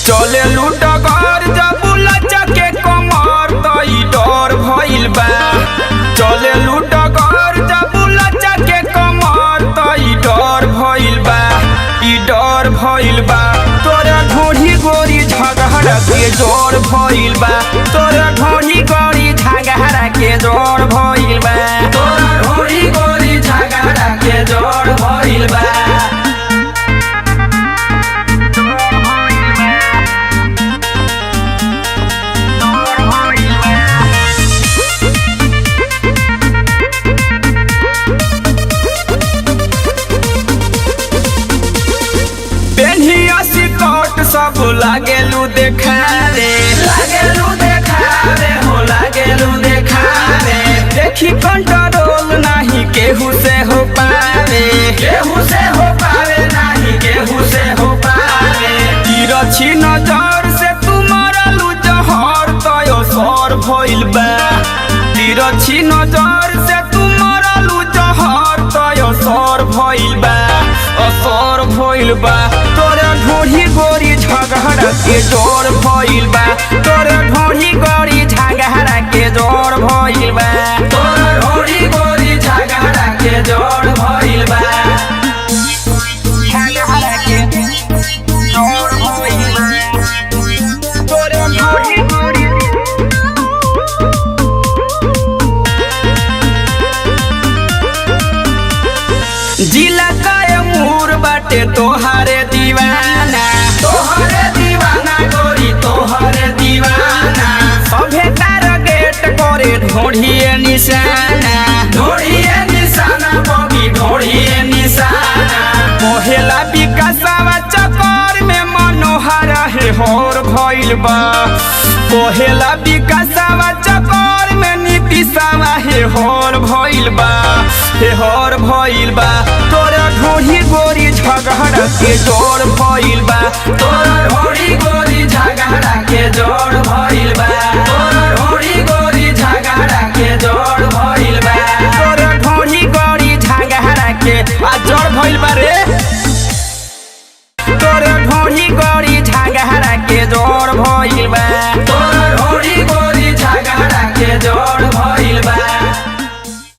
चले लूटगर जब लचके कमर तई डर भइल बा। चले लूटगर जब लचके कमर तई डर भइल बा। ई डर भइल बा तोरा ढोढ़ी गोरी झगड़ा के जोर भइल बा। तोरा ढोढ़ी गोरी झगड़ा के जोर भइल बा। तोरा ढोढ़ी गोरी झगड़ा के जोर भइल बा। सब लागेलू देखारे हो लागेलू देखारे। देखी कंट्रोल नहीं केहू से हो पावे। केहू से हो पावे नहीं केहू से हो पावे। तिरछी नजर से तू मरलू जहर तयो सर भइल बा। तिरछी नजर से तू मरलू जहर तयो सर भइल बा। असर भइल बा तोरा ढोढ़ी गोरी झगड़ा के जोर भइल बा। तोरा ढोढ़ी गोरी झगड़ा के जोर भइल बा। तोरा ढोढ़ी गोरी झगड़ा के जोर भइल बा। झगड़ा के जोर भइल बा। तोरा ढोढ़ी गोरी जिला काय मूर बाटे तोहारे दीवाना। तोहरे दीवाना गोरी तोहरे दीवाना। सभे टारगेट करे ढोढ़िए निशाना। ढोढ़िए निशाना बबी ढोढ़िए निशाना। पहेला विकासवा चक्कर में मनोहर हे होर भइल बा। पहेला विकासवा चक्कर में नीतीशवा हे होर भइल बा। हे होर भइल बा तोरा ढोढ़ी गोरी झगड़ा के जोर भइल बा। तोरा ढोढ़ी गोरी झगड़ा के जोर भइल बा।